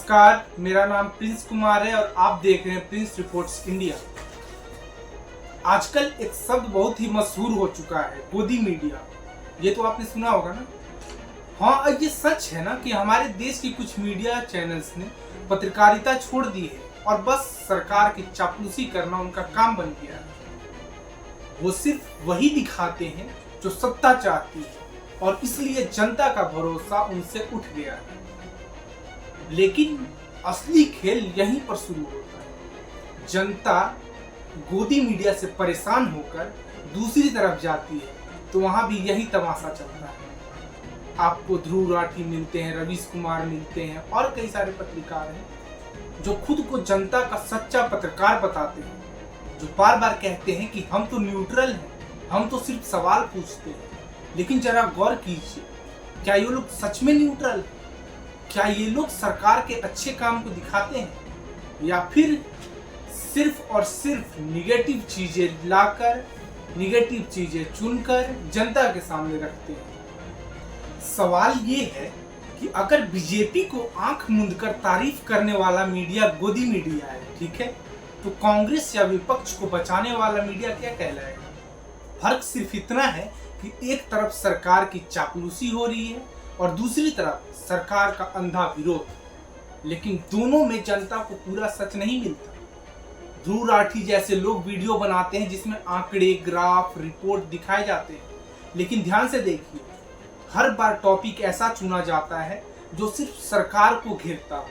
नमस्कार, मेरा नाम प्रिंस कुमार है और आप देख रहे हैं प्रिंस रिपोर्ट्स इंडिया। आजकल एक शब्द बहुत ही मशहूर हो चुका है, गोदी मीडिया। ये तो आपने सुना होगा ना। हाँ, ये सच है ना कि हमारे देश की कुछ मीडिया चैनल्स ने पत्रकारिता छोड़ दी है और बस सरकार की चापलूसी करना उनका काम बन गया है। वो सिर्फ वही दिखाते हैं जो सत्ता चाहती है और इसलिए जनता का भरोसा उनसे उठ गया है। लेकिन असली खेल यहीं पर शुरू होता है। जनता गोदी मीडिया से परेशान होकर दूसरी तरफ जाती है तो वहां भी यही तमाशा चलता है। आपको ध्रुव राठी मिलते हैं, रवीश कुमार मिलते हैं और कई सारे पत्रकार हैं जो खुद को जनता का सच्चा पत्रकार बताते हैं, जो बार बार कहते हैं कि हम तो न्यूट्रल हैं, हम तो सिर्फ सवाल पूछते हैं। लेकिन जरा गौर कीजिए, क्या ये लोग सच में न्यूट्रल हैं? क्या ये लोग सरकार के अच्छे काम को दिखाते हैं या फिर सिर्फ और सिर्फ निगेटिव चीजें लाकर, निगेटिव चीजें चुनकर जनता के सामने रखते हैं? सवाल ये है कि अगर बीजेपी को आंख मूंदकर तारीफ करने वाला मीडिया गोदी मीडिया है, ठीक है, तो कांग्रेस या विपक्ष को बचाने वाला मीडिया क्या कहलाएगा? फर्क सिर्फ इतना है कि एक तरफ सरकार की चापलूसी हो रही है और दूसरी तरफ सरकार का अंधा विरोध। लेकिन दोनों में जनता को पूरा सच नहीं मिलता। ध्रुव राठी जैसे लोग वीडियो बनाते हैं जिसमें आंकड़े, ग्राफ, रिपोर्ट दिखाए जाते हैं, लेकिन ध्यान से देखिए, हर बार टॉपिक ऐसा चुना जाता है जो सिर्फ सरकार को घेरता हो।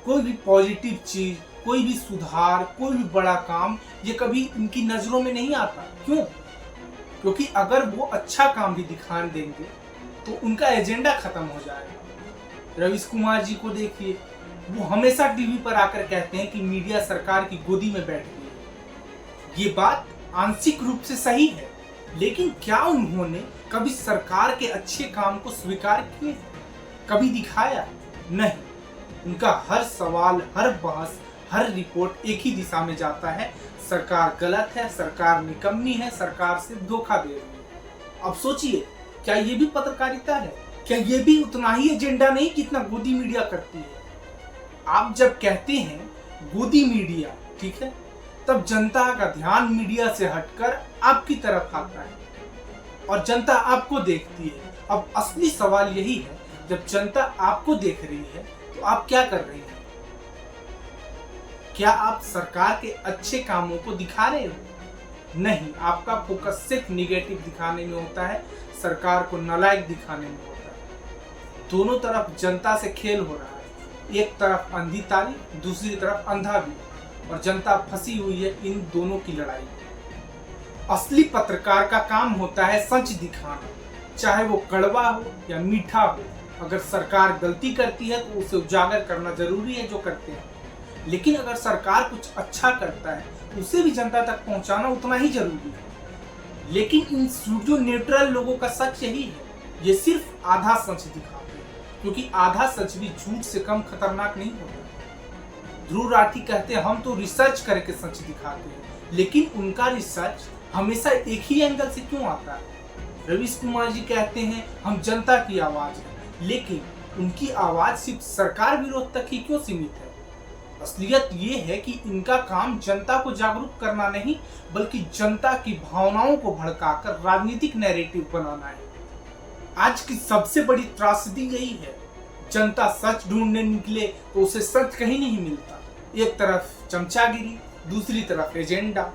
कोई भी पॉजिटिव चीज, कोई भी सुधार, कोई भी बड़ा काम ये कभी इनकी नजरों में नहीं आता। क्यों? क्योंकि अगर वो अच्छा काम भी दिखा देंगे तो उनका एजेंडा खत्म हो जाएगा। रवीश कुमार जी को देखिए, वो हमेशा टीवी पर आकर कहते हैं कि मीडिया सरकार की गोदी में बैठ गई है। ये बात आंशिक रूप से सही है, लेकिन क्या उन्होंने कभी सरकार के अच्छे काम को स्वीकार किए, कभी दिखाया? नहीं। उनका हर सवाल, हर बहस, हर रिपोर्ट एक ही दिशा में जाता है, सरकार गलत है, सरकार निकम्मी है, सरकार से धोखा दे रही है। अब सोचिए, क्या ये भी पत्रकारिता है? क्या ये भी उतना ही एजेंडा नहीं जितना गोदी मीडिया करती है? आप जब कहते हैं गोदी मीडिया, ठीक है, तब जनता का ध्यान मीडिया से हटकर आपकी तरफ आता है और जनता आपको देखती है। अब असली सवाल यही है, जब जनता आपको देख रही है तो आप क्या कर रही हैं? क्या आप सरकार के अच्छे कामों को दिखा रहे हो? नहीं, आपका फोकस सिर्फ निगेटिव दिखाने में होता है, सरकार को नालायक दिखाने में होता है। दोनों तरफ जनता से खेल हो रहा है, एक तरफ अंधी ताली, दूसरी तरफ अंधा भी, और जनता फंसी हुई है इन दोनों की लड़ाई में। असली पत्रकार का काम होता है सच दिखाना, चाहे वो कड़वा हो या मीठा हो। अगर सरकार गलती करती है तो उसे उजागर करना जरूरी है, जो करते हैं। लेकिन अगर सरकार कुछ अच्छा करता है उसे भी जनता तक पहुंचाना उतना ही जरूरी है। लेकिन इन स्टूडियो न्यूट्रल लोगों का सच यही है, ये सिर्फ आधा सच दिखाते हैं, क्योंकि आधा सच भी झूठ से कम खतरनाक नहीं होता। ध्रुव राठी कहते हैं हम तो रिसर्च करके सच दिखाते हैं, लेकिन उनका रिसर्च हमेशा एक ही एंगल से क्यों आता है? रवीश कुमार जी कहते हैं हम जनता की आवाज है, लेकिन उनकी आवाज सिर्फ सरकार विरोध तक ही क्यों सीमित है? असलियत ये है कि इनका काम जनता को जागरूक करना नहीं, बल्कि जनता की भावनाओं को भड़काकर राजनीतिक नैरेटिव बनाना है। आज की सबसे बड़ी त्रासदी यही है, जनता सच ढूंढने निकले तो उसे सच कहीं नहीं मिलता। एक तरफ चमचागिरी, दूसरी तरफ एजेंडा,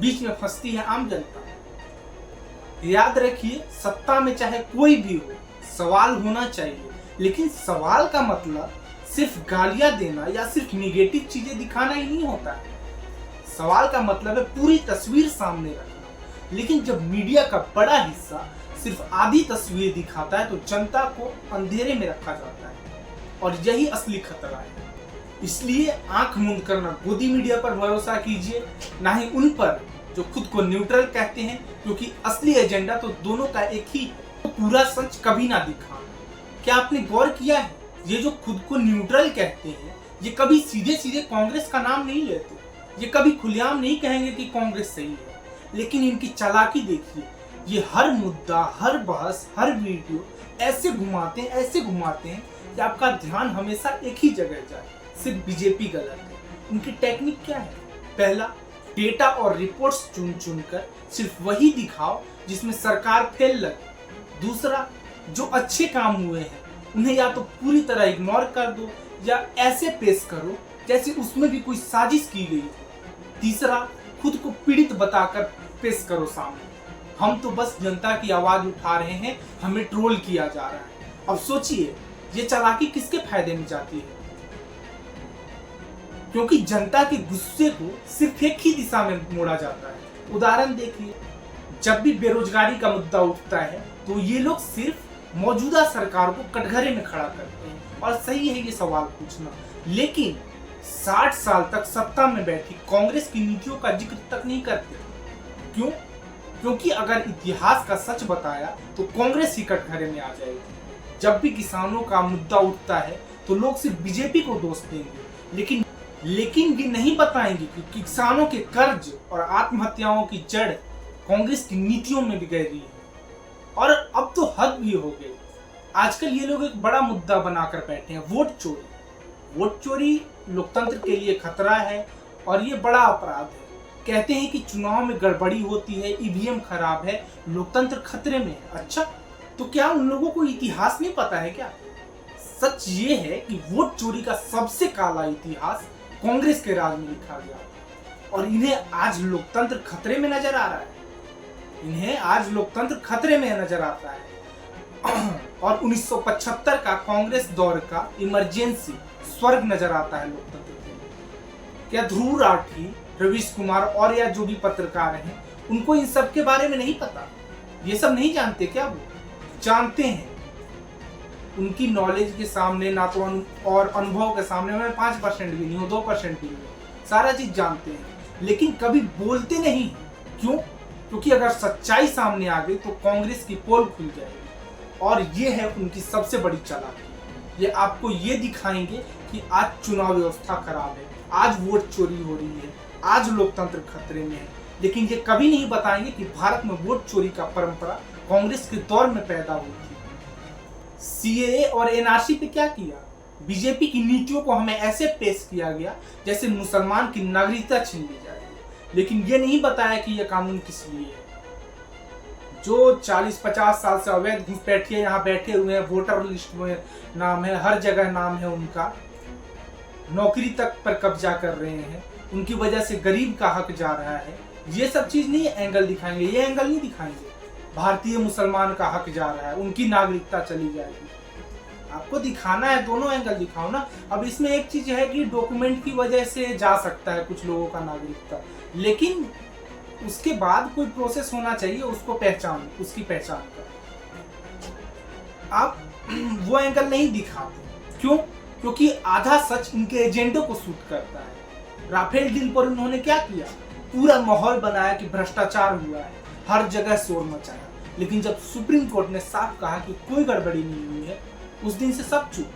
बीच में फंसती है आम जनता। याद रखिए, सत्ता में चाहे कोई भी हो, सवाल होना चाहिए, लेकिन सवाल का मतलब सिर्फ गालियां देना या सिर्फ निगेटिव चीजें दिखाना ही नहीं होता है। सवाल का मतलब है पूरी तस्वीर सामने रखना। लेकिन जब मीडिया का बड़ा हिस्सा सिर्फ आधी तस्वीर दिखाता है तो जनता को अंधेरे में रखा जाता है, और यही असली खतरा है। इसलिए आंख मूंद कर ना गोदी मीडिया पर भरोसा कीजिए, ना ही उन पर जो खुद को न्यूट्रल कहते हैं, क्योंकि असली एजेंडा तो दोनों का एक ही है, तो पूरा सच कभी ना दिखाना। क्या आपने गौर किया है, ये जो खुद को न्यूट्रल कहते हैं, ये कभी सीधे सीधे कांग्रेस का नाम नहीं लेते, ये कभी खुलेआम नहीं कहेंगे कि कांग्रेस सही है। लेकिन इनकी चालाकी देखिए, ये हर मुद्दा, हर बहस, हर वीडियो ऐसे घुमाते हैं कि आपका ध्यान हमेशा एक ही जगह जाए। सिर्फ बीजेपी गलत है। उनकी टेक्निक क्या है? पहला, डेटा और रिपोर्ट्स चुन कर सिर्फ वही दिखाओ जिसमें सरकार फेल लगे। दूसरा, जो अच्छे काम हुए हैं उन्हें या तो पूरी तरह इग्नोर कर दो या ऐसे पेश करो जैसे उसमें भी कोई साजिश की गई हो। तीसरा, खुद को पीड़ित बताकर पेश करो सामने, हम तो बस जनता की आवाज उठा रहे हैं, हमें ट्रोल किया जा रहा है। अब सोचिए, ये चालाकी किसके फायदे में जाती है? क्योंकि जनता के गुस्से को सिर्फ एक ही दिशा में मोड़ा जाता है। उदाहरण देखिए, जब भी बेरोजगारी का मुद्दा उठता है तो ये लोग सिर्फ मौजूदा सरकार को कटघरे में खड़ा करते हैं। और सही है ये सवाल पूछना, लेकिन 60 साल तक सत्ता में बैठी कांग्रेस की नीतियों का जिक्र तक नहीं करते। क्यों? क्योंकि अगर इतिहास का सच बताया तो कांग्रेस ही कटघरे में आ जाएगी। जब भी किसानों का मुद्दा उठता है तो लोग सिर्फ बीजेपी को दोष देंगे, लेकिन ये नहीं बताएंगे कि किसानों के कर्ज और आत्महत्याओं की जड़ कांग्रेस की नीतियों में भी गहरी है। और अब तो हद भी हो गई। आजकल ये लोग एक बड़ा मुद्दा बनाकर बैठे हैं, वोट चोरी। वोट चोरी लोकतंत्र के लिए खतरा है और ये बड़ा अपराध है। कहते हैं कि चुनाव में गड़बड़ी होती है, ईवीएम खराब है, लोकतंत्र खतरे में है। अच्छा, तो क्या उन लोगों को इतिहास नहीं पता है क्या? सच ये है कि वोट चोरी का सबसे काला इतिहास कांग्रेस के राज में लिखा गया और इन्हें आज लोकतंत्र खतरे में नजर आ रहा है। और 1975 का कांग्रेस दौर का इमरजेंसी स्वर्ग नजर आता है लोकतंत्र के लिए। क्या ध्रुव राठी, रवीश कुमार और या जो भी पत्रकार हैं, उनको इन सब के बारे में नहीं पता? ये सब नहीं जानते क्या? वो जानते हैं। उनकी नॉलेज के सामने ना तो और अनुभव के सामने मैं 5% भी नहीं हूँ, 2% भी नहीं हूँ, सारा चीज जानते हैं, लेकिन कभी बोलते नहीं। क्यों? क्योंकि अगर सच्चाई सामने आ गई तो कांग्रेस की पोल खुल जाएगी। और ये है उनकी सबसे बड़ी चालाकी। ये आपको ये दिखाएंगे कि आज चुनाव व्यवस्था खराब है, आज वोट चोरी हो रही है, आज लोकतंत्र खतरे में है, लेकिन ये कभी नहीं बताएंगे कि भारत में वोट चोरी का परंपरा कांग्रेस के दौर में पैदा हुई थी। सीएए और एनआरसी पे क्या किया? बीजेपी की नीतियों को हमें ऐसे पेश किया गया जैसे मुसलमान की नागरिकता छीन ली जाएगी, लेकिन ये नहीं बताया कि यह कानून किस लिए है। जो 40-50 साल से अवैध घुसपैठिए यहाँ बैठे हुए हैं, वोटर लिस्ट में नाम है, हर जगह नाम है उनका, नौकरी तक पर कब्जा कर रहे हैं, उनकी वजह से गरीब का हक जा रहा है, ये सब चीज नहीं एंगल दिखाएंगे, ये एंगल नहीं दिखाएंगे। भारतीय मुसलमान का हक जा रहा है, उनकी नागरिकता चली जाएगी। आपको दिखाना है, दोनों एंगल दिखाओ ना। अब इसमें एक चीज है कि डॉक्यूमेंट की वजह से जा सकता है कुछ लोगों का नागरिकता, लेकिन उसके बाद कोई प्रोसेस होना चाहिए, उसकी पहचान कर आप वो एंगल नहीं दिखाते। क्यों? क्योंकि आधा सच इनके एजेंडे को सूट करता है। राफेल डील पर उन्होंने क्या किया? पूरा माहौल बनाया कि भ्रष्टाचार हुआ है, हर जगह शोर मचाया, लेकिन जब सुप्रीम कोर्ट ने साफ कहा कि कोई गड़बड़ी नहीं हुई है, उस दिन से सब चुप।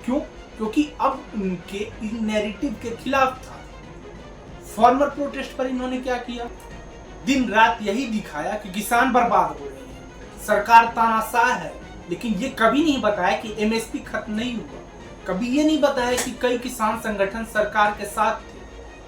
क्यों? क्योंकि अब उनके इन नैरेटिव के खिलाफ था। फार्मर प्रोटेस्ट पर इन्होंने क्या किया? दिन रात यही दिखाया कि किसान बर्बाद हो रहे हैं, सरकार तानाशाह है, लेकिन ये कभी नहीं बताया कि एमएसपी खत्म नहीं हुआ। कभी ये नहीं बताया कि कई किसान संगठन सरकार के साथ थे,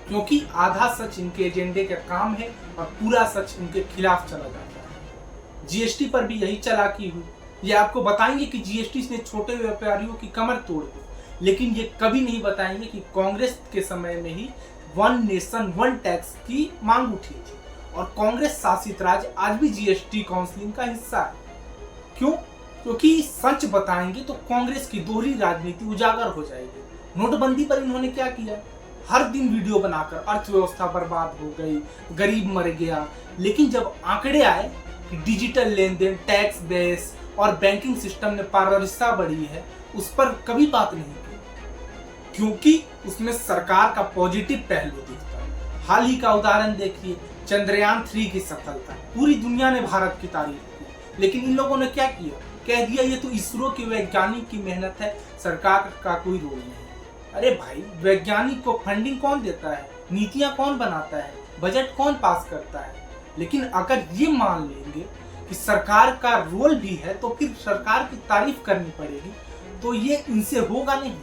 क्योंकि आधा सच इनके एजेंडे का काम है और पूरा सच इनके खिलाफ चला जाता है। जीएसटी पर भी यही चालाकी हुई। ये आपको बताएंगे कि जीएसटी ने छोटे व्यापारियों की कमर तोड़ दी, लेकिन ये कभी नहीं बताएंगे कि कांग्रेस के समय में ही 1 नेशन 1 टैक्स की मांग उठी थी और कांग्रेस शासित राज्य आज भी जीएसटी काउंसिलिंग का हिस्सा है। क्यों? क्योंकि सच बताएंगे तो कांग्रेस की दोहरी राजनीति उजागर हो जाएगी। नोटबंदी पर इन्होंने क्या किया? हर दिन वीडियो बनाकर अर्थव्यवस्था बर्बाद हो गई, गरीब मर गया, लेकिन जब आंकड़े आए कि डिजिटल लेन देन, टैक्स बेस और बैंकिंग सिस्टम में पारदर्शिता बढ़ी है, उस पर कभी बात नहीं की, क्योंकि उसमें सरकार का पॉजिटिव पहलू दिखता है। हाल ही का उदाहरण देखिए, चंद्रयान 3 की सफलता, पूरी दुनिया ने भारत की तारीफ की, लेकिन इन लोगों ने क्या किया? कह दिया ये तो इसरो के वैज्ञानिक की मेहनत है, सरकार का कोई रोल नहीं। अरे भाई, वैज्ञानिक को फंडिंग कौन देता है? नीतियां कौन बनाता है? बजट कौन पास करता है? लेकिन अगर ये मान लेंगे कि सरकार का रोल भी है तो फिर सरकार की तारीफ करनी पड़ेगी, तो ये इनसे होगा नहीं।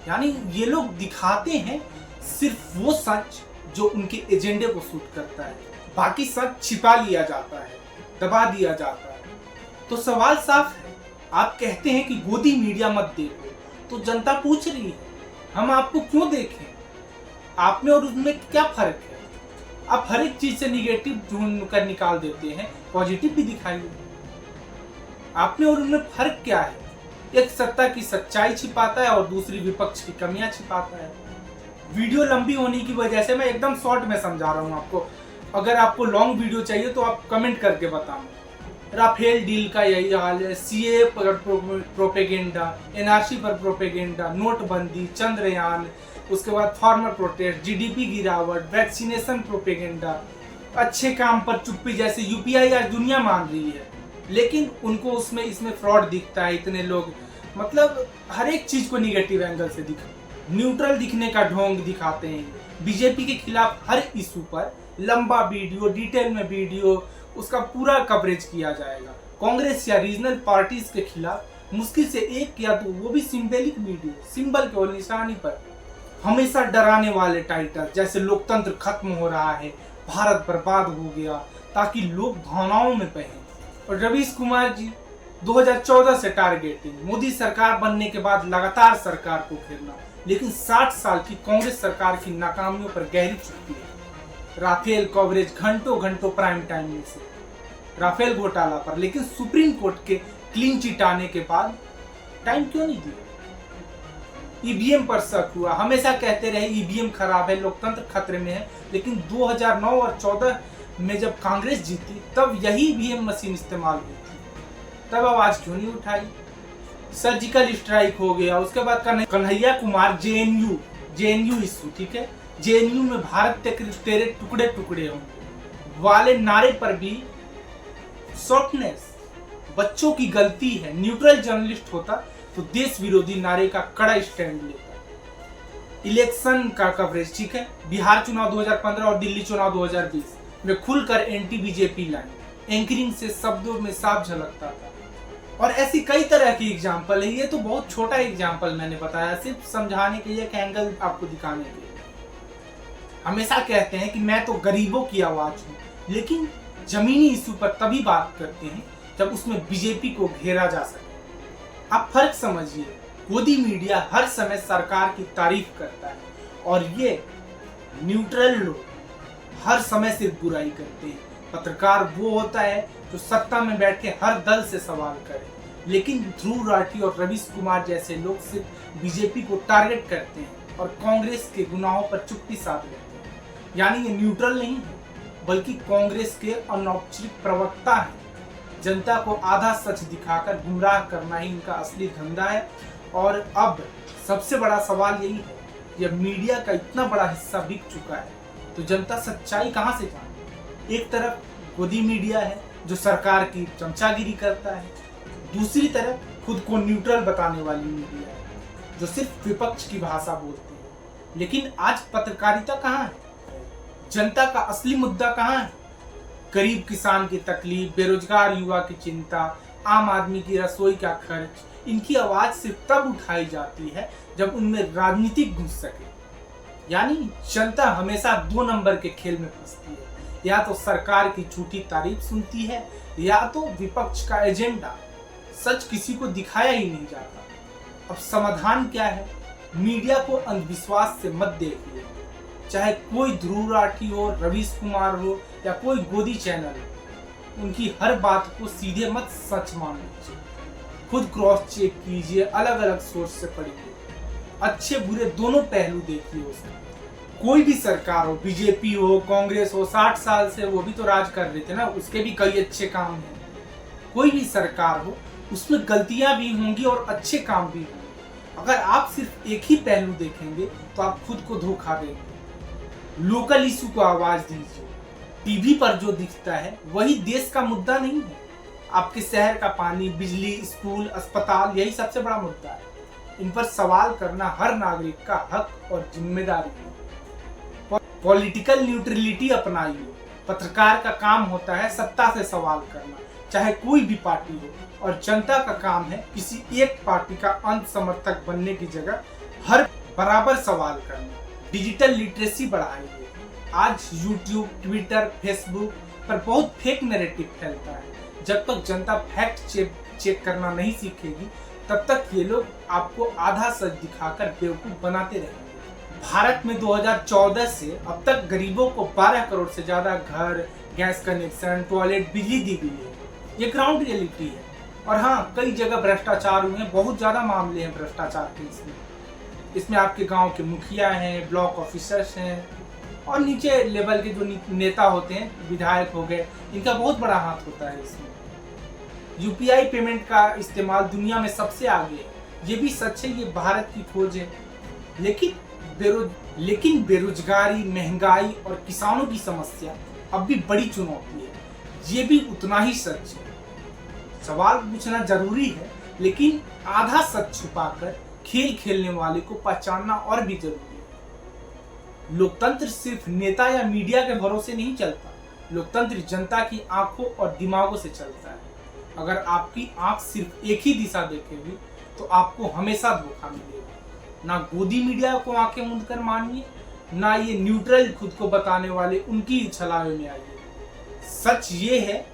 यानी ये लोग दिखाते हैं सिर्फ वो सच जो उनके एजेंडे को सूट करता है, बाकी सच छिपा लिया जाता है, दबा दिया जाता है। तो सवाल साफ है, आप कहते हैं कि गोदी मीडिया मत देखो, तो जनता पूछ रही है हम आपको क्यों देखें? आप में और उसमें क्या फर्क है? आप हर एक चीज से निगेटिव ढूंढ कर निकाल देते हैं, पॉजिटिव भी दिखाइए। आप में और उनमें फर्क क्या है? एक सत्ता की सच्चाई छिपाता है और दूसरी विपक्ष की कमियां छिपाता है। वीडियो लंबी होने की वजह से मैं एकदम शॉर्ट में समझा रहा हूं आपको। अगर आपको लॉन्ग वीडियो चाहिए तो आप कमेंट करके बताना। राफेल डील का यही हाल है, सीए पर प्रोपेगेंडा, एनआरसी पर प्रोपेगेंडा, नोटबंदी, चंद्रयान, उसके बाद फार्मर प्रोटेस्ट, जीडीपी गिरावट, वैक्सीनेशन प्रोपेगेंडा, अच्छे काम पर चुप्पी, जैसे यूपीआई आज दुनिया मान रही है, लेकिन उनको उसमें इसमें फ्रॉड दिखता है। इतने लोग मतलब हर एक चीज को निगेटिव एंगल से न्यूट्रल दिखने का ढोंग दिखाते हैं। बीजेपी के खिलाफ हर इशू पर लंबा वीडियो, डिटेल में वीडियो, उसका पूरा कवरेज किया जाएगा। कांग्रेस या रीजनल पार्टीज के खिलाफ मुश्किल से एक या दो, वो भी सिंबलिक वीडियो, सिंबल के और निशानी पर हमेशा डराने वाले टाइटल, जैसे लोकतंत्र खत्म हो रहा है, भारत बर्बाद हो गया, ताकि लोग भावनाओं में बहें। और रवीश कुमार जी 2014 से टारगेटिंग, मोदी सरकार बनने के बाद लगातार सरकार को घेरना, लेकिन 60 साल की कांग्रेस सरकार की नाकामियों पर गहरी चुप्पी है। राफेल कवरेज घंटों घंटों प्राइम टाइम में से राफेल घोटाला पर, लेकिन सुप्रीम कोर्ट के क्लीन चिट आने के बाद टाइम क्यों नहीं दिया? ईवीएम पर शक हुआ, हमेशा कहते रहे ईवीएम खराब है, लोकतंत्र खतरे में है, लेकिन 2009 और 14 में जब कांग्रेस जीती तब यही ईवीएम मशीन इस्तेमाल हुई थी, तब आवाज क्यों नहीं उठाई? सर्जिकल स्ट्राइक हो गया, उसके बाद कन्हैया कुमार जेएनयू इशू, ठीक है, जेएनयू में भारत तेरे टुकड़े टुकड़े होंगे वाले नारे पर भी शॉर्टनेस, बच्चों की गलती है। न्यूट्रल जर्नलिस्ट होता तो देश विरोधी नारे का कड़ा स्टैंड लेता। इलेक्शन का कवरेज, ठीक है, बिहार चुनाव 2015 और दिल्ली चुनाव 2020 में खुलकर एंटी बीजेपी लाइन, एंकरिंग से शब्दों में साफ झलकता था। और ऐसी कई तरह की एग्जाम्पल है। ये तो बहुत छोटा एग्जाम्पल मैंने बताया, सिर्फ समझाने के लिए, एक एंगल आपको दिखाने के लिए। हमेशा कहते हैं कि मैं तो गरीबों की आवाज हूँ, लेकिन जमीनी इशू पर तभी बात करते हैं जब उसमें बीजेपी को घेरा जा सके। आप फर्क समझिए, गोदी मीडिया हर समय सरकार की तारीफ करता है और ये न्यूट्रल लोग हर समय सिर्फ बुराई करते हैं। पत्रकार वो होता है जो सत्ता में बैठे हर दल से सवाल करे, लेकिन ध्रुव राठी और रवीश कुमार जैसे लोग सिर्फ बीजेपी को टारगेट करते हैं और कांग्रेस के गुनाहों पर चुप्पी साध लेते हैं। यानी ये न्यूट्रल नहीं है, बल्कि कांग्रेस के अनौपचारिक प्रवक्ता है। जनता को आधा सच दिखाकर गुमराह करना ही इनका असली धंधा है। और अब सबसे बड़ा सवाल यही है, जब मीडिया का इतना बड़ा हिस्सा बिक चुका है तो जनता सच्चाई कहां से जाने? एक तरफ गोदी मीडिया है जो सरकार की चमचागिरी करता है, दूसरी तरफ खुद को न्यूट्रल बताने वाली मीडिया है जो सिर्फ विपक्ष की भाषा बोलती है। लेकिन आज पत्रकारिता कहाँ है? जनता का असली मुद्दा कहाँ है? गरीब किसान की तकलीफ, बेरोजगार युवा की चिंता, आम आदमी की रसोई का खर्च, इनकी आवाज सिर्फ तब उठाई जाती है जब उनमें राजनीतिक घुस सके। यानी जनता हमेशा 2 नंबर के खेल में फंसती है, या तो सरकार की झूठी तारीफ सुनती है या तो विपक्ष का एजेंडा। सच किसी को दिखाया ही नहीं जाता। अब समाधान क्या है? मीडिया को अंधविश्वास से मत देखिए, चाहे कोई ध्रुव राठी हो, रवीश कुमार हो या कोई गोदी चैनल हो, उनकी हर बात को सीधे मत सच मान लीजिए। खुद क्रॉस चेक कीजिए, अलग अलग सोर्स से पढ़िए, अच्छे बुरे दोनों पहलू देखिए उसका। कोई भी सरकार हो, बीजेपी हो, कांग्रेस हो, 60 साल से वो भी तो राज कर रहे थे ना, उसके भी कई अच्छे काम हैं। कोई भी सरकार हो, उसमें गलतियां भी होंगी और अच्छे काम भी होंगे। अगर आप सिर्फ एक ही पहलू देखेंगे तो आप खुद को धोखा देंगे। लोकल इशू को आवाज दीजिए। टीवी पर जो दिखता है वही देश का मुद्दा नहीं है। आपके शहर का पानी, बिजली, स्कूल, अस्पताल, यही सबसे बड़ा मुद्दा है। इन पर सवाल करना हर नागरिक का हक और जिम्मेदारी है। पॉलिटिकल न्यूट्रलिटी अपनाइए। पत्रकार का काम होता है सत्ता से सवाल करना, चाहे कोई भी पार्टी हो, और जनता का काम है किसी एक पार्टी का अंत समर्थक बनने की जगह हर बराबर सवाल करना। डिजिटल लिटरेसी बढ़ाइए। आज यूट्यूब, ट्विटर, फेसबुक पर बहुत फेक नैरेटिव फैलता है। जब तक जनता फैक्ट चेक करना नहीं सीखेगी, तब तक ये लोग आपको आधा सच दिखाकर बेवकूफ बनाते रहेंगे। भारत में 2014 से अब तक गरीबों को 12 करोड़ से ज्यादा घर, गैस कनेक्शन, टॉयलेट, बिजली दी गई है। ये ग्राउंड रियलिटी है। और हाँ, कई जगह भ्रष्टाचार हुए हैं, बहुत ज्यादा मामले हैं भ्रष्टाचार के। इसमें आपके गांव के मुखिया हैं, ब्लॉक ऑफिसर्स हैं, और नीचे लेवल के जो नेता होते हैं, विधायक हो गए, इनका बहुत बड़ा हाथ होता है इसमें। यूपीआई पेमेंट का इस्तेमाल दुनिया में सबसे आगे है। ये भी सच है, ये भारत की खोज है। लेकिन बेरोजगारी, महंगाई और किसानों की समस्या अब भी बड़ी चुनौती है। ये भी उतना ही सच है। सवाल पूछना जरूरी है, लेकिन आधा सच छुपाकर खेल खेलने वाले को पहचानना और भी जरूरी है। लोकतंत्र सिर्फ नेता या मीडिया के भरोसे नहीं चलता। लोकतंत्र जनता की आंखों और दिमागों से चलता है। अगर आपकी आंख सिर्फ एक ही दिशा देखेगी, तो आपको हमेशा धोखा मिलेगा। ना गोदी मीडिया को आंखें मूंद कर मानिए, ना ये न्यूट्रल खुद को बताने वाले उनकी छलावे में आइए। सच ये है,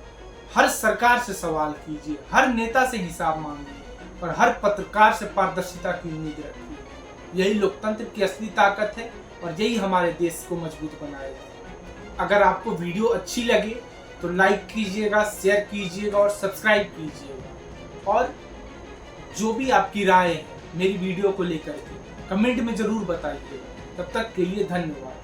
हर सरकार से सवाल कीजिए, हर नेता से हिसाब मांगिए, और हर पत्रकार से पारदर्शिता की उम्मीद रखिए। यही लोकतंत्र की असली ताकत है, और यही हमारे देश को मजबूत बनाएगा। अगर आपको वीडियो अच्छी लगे तो लाइक कीजिएगा, शेयर कीजिएगा और सब्सक्राइब कीजिएगा। और जो भी आपकी राय है मेरी वीडियो को लेकर के कमेंट में जरूर बताइएगा। तब तक के लिए धन्यवाद।